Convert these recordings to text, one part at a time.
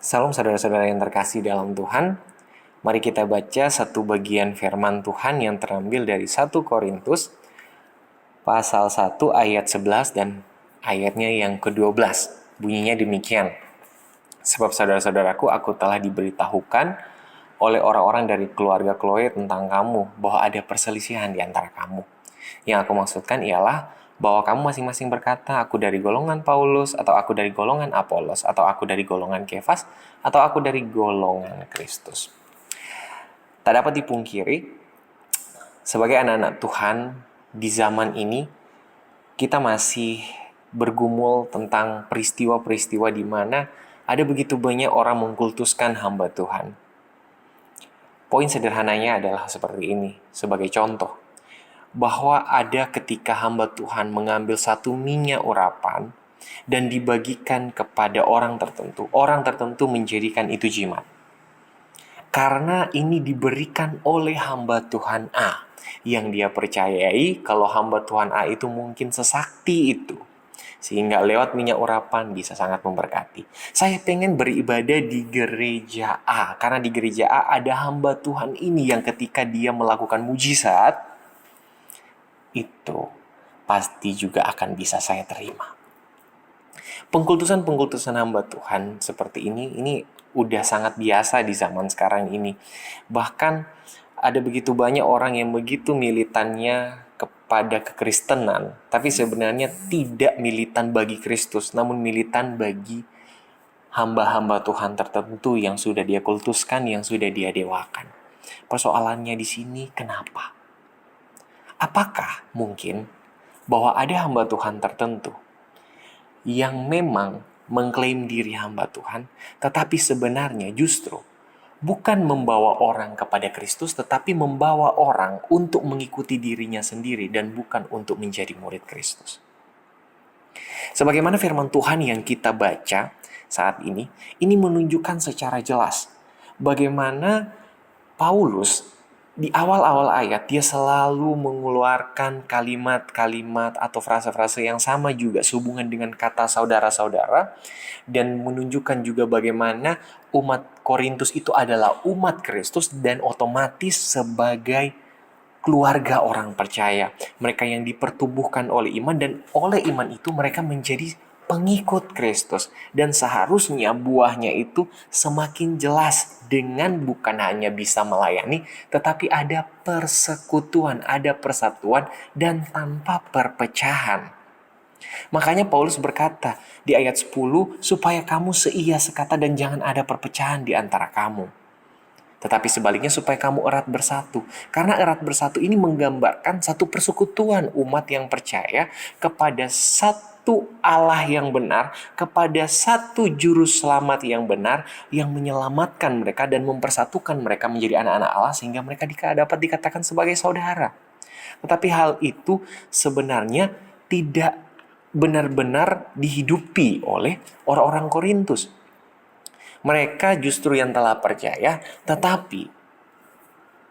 Salam saudara-saudara yang terkasih dalam Tuhan. Mari kita baca satu bagian firman Tuhan yang terambil dari 1 Korintus pasal 1 ayat 11 dan ayatnya yang ke-12. Bunyinya demikian. Sebab saudara-saudaraku, aku telah diberitahukan oleh orang-orang dari keluarga Chloe tentang kamu bahwa ada perselisihan di antara kamu. Yang aku maksudkan ialah bahwa kamu masing-masing berkata, aku dari golongan Paulus, atau aku dari golongan Apolos, atau aku dari golongan Kefas, atau aku dari golongan Kristus. Tak dapat dipungkiri, sebagai anak-anak Tuhan di zaman ini, kita masih bergumul tentang peristiwa-peristiwa di mana ada begitu banyak orang mengkultuskan hamba Tuhan. Poin sederhananya adalah seperti ini, sebagai contoh. Bahwa ada ketika hamba Tuhan mengambil satu minyak urapan dan dibagikan kepada orang tertentu menjadikan itu jimat. Karena ini diberikan oleh hamba Tuhan A, yang dia percayai kalau hamba Tuhan A itu mungkin sesakti itu, sehingga lewat minyak urapan bisa sangat memberkati. Saya pengen beribadah di gereja A, karena di gereja A ada hamba Tuhan ini yang ketika dia melakukan mujizat, itu pasti juga akan bisa saya terima. Pengkultusan hamba Tuhan seperti ini udah sangat biasa di zaman sekarang ini. Bahkan ada begitu banyak orang yang begitu militannya kepada kekristenan, tapi sebenarnya tidak militan bagi Kristus, namun militan bagi hamba-hamba Tuhan tertentu yang sudah dia kultuskan, yang sudah dia dewakan. Persoalannya di sini kenapa? Apakah mungkin bahwa ada hamba Tuhan tertentu yang memang mengklaim diri hamba Tuhan, tetapi sebenarnya justru bukan membawa orang kepada Kristus, tetapi membawa orang untuk mengikuti dirinya sendiri dan bukan untuk menjadi murid Kristus. Sebagaimana firman Tuhan yang kita baca saat ini menunjukkan secara jelas bagaimana Paulus di awal-awal ayat dia selalu mengeluarkan kalimat-kalimat atau frase-frase yang sama juga sehubungan dengan kata saudara-saudara, dan menunjukkan juga bagaimana umat Korintus itu adalah umat Kristus dan otomatis sebagai keluarga orang percaya. Mereka yang dipertumbuhkan oleh iman, dan oleh iman itu mereka menjadi pengikut Kristus. Dan seharusnya buahnya itu semakin jelas dengan bukan hanya bisa melayani, tetapi ada persekutuan, ada persatuan, dan tanpa perpecahan. Makanya Paulus berkata di ayat 10, supaya kamu seia sekata dan jangan ada perpecahan di antara kamu. Tetapi sebaliknya supaya kamu erat bersatu. Karena erat bersatu ini menggambarkan satu persekutuan umat yang percaya kepada satu Allah yang benar, kepada satu juru selamat yang benar, yang menyelamatkan mereka dan mempersatukan mereka menjadi anak-anak Allah, sehingga mereka dapat dikatakan sebagai saudara. Tetapi hal itu sebenarnya tidak benar-benar dihidupi oleh orang-orang Korintus. Mereka justru yang telah percaya, tetapi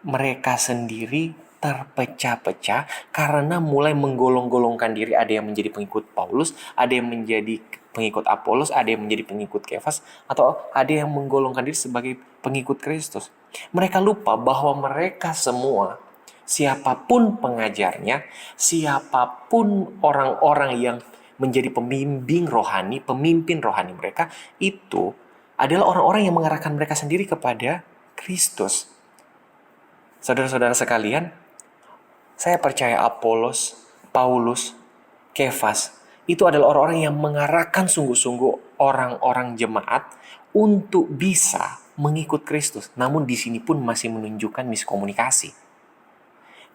mereka sendiri terpecah-pecah karena mulai menggolong-golongkan diri. Ada yang menjadi pengikut Paulus, ada yang menjadi pengikut Apolos, ada yang menjadi pengikut Kefas, atau ada yang menggolongkan diri sebagai pengikut Kristus. Mereka lupa bahwa mereka semua, siapapun pengajarnya, siapapun orang-orang yang menjadi pemimpin rohani mereka, itu adalah orang-orang yang mengarahkan mereka sendiri kepada Kristus. Saudara-saudara sekalian, saya percaya Apolos, Paulus, Kefas itu adalah orang-orang yang mengarahkan sungguh-sungguh orang-orang jemaat untuk bisa mengikut Kristus. Namun di sini pun masih menunjukkan miskomunikasi.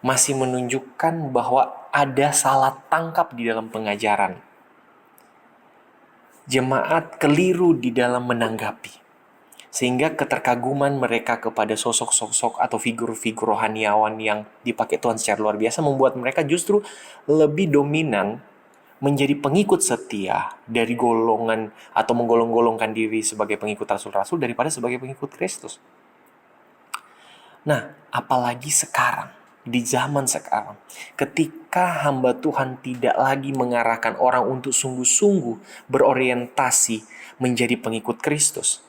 Masih menunjukkan bahwa ada salah tangkap di dalam pengajaran. Jemaat keliru di dalam menanggapi. Sehingga keterkaguman mereka kepada sosok-sosok atau figur-figur rohaniawan yang dipakai Tuhan secara luar biasa membuat mereka justru lebih dominan menjadi pengikut setia dari golongan atau menggolong-golongkan diri sebagai pengikut rasul-rasul daripada sebagai pengikut Kristus. Nah, apalagi sekarang, di zaman sekarang, ketika hamba Tuhan tidak lagi mengarahkan orang untuk sungguh-sungguh berorientasi menjadi pengikut Kristus,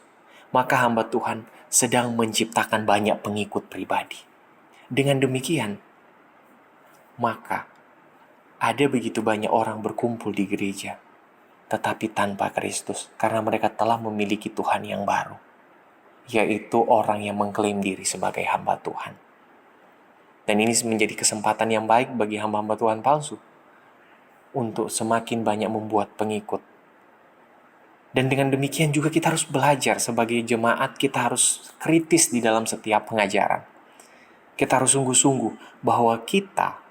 maka hamba Tuhan sedang menciptakan banyak pengikut pribadi. Dengan demikian, maka ada begitu banyak orang berkumpul di gereja, tetapi tanpa Kristus, karena mereka telah memiliki Tuhan yang baru, yaitu orang yang mengklaim diri sebagai hamba Tuhan. Dan ini menjadi kesempatan yang baik bagi hamba-hamba Tuhan palsu untuk semakin banyak membuat pengikut. Dan dengan demikian juga kita harus belajar sebagai jemaat, kita harus kritis di dalam setiap pengajaran. Kita harus sungguh-sungguh bahwa kita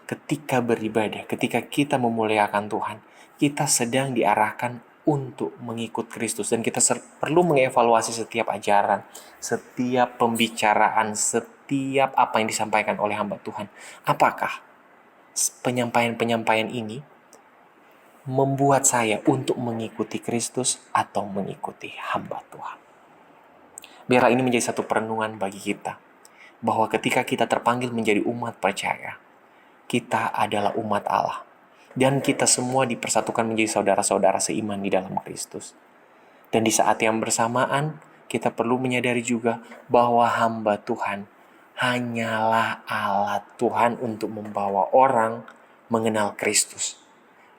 ketika beribadah, ketika kita memuliakan Tuhan, kita sedang diarahkan untuk mengikut Kristus. Dan kita perlu mengevaluasi setiap ajaran, setiap pembicaraan, setiap apa yang disampaikan oleh hamba Tuhan. Apakah penyampaian-penyampaian ini membuat saya untuk mengikuti Kristus atau mengikuti hamba Tuhan? Biarlah ini menjadi satu perenungan bagi kita, bahwa ketika kita terpanggil menjadi umat percaya, kita adalah umat Allah. Dan kita semua dipersatukan menjadi saudara-saudara seiman di dalam Kristus. Dan di saat yang bersamaan, kita perlu menyadari juga bahwa hamba Tuhan hanyalah alat Tuhan untuk membawa orang mengenal Kristus.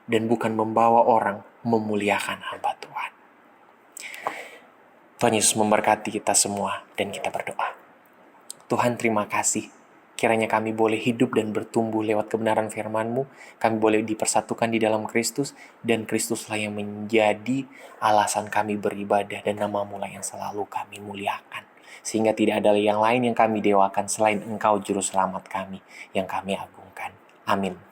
Dan bukan membawa orang memuliakan hamba Tuhan. Tuhan Yesus memberkati kita semua dan kita berdoa. Tuhan, terima kasih. Kiranya kami boleh hidup dan bertumbuh lewat kebenaran firman-Mu. Kami boleh dipersatukan di dalam Kristus, dan Kristuslah yang menjadi alasan kami beribadah, dan nama-Mu lah yang selalu kami muliakan. Sehingga tidak ada yang lain yang kami dewakan selain Engkau, Juru Selamat kami, yang kami agungkan. Amin.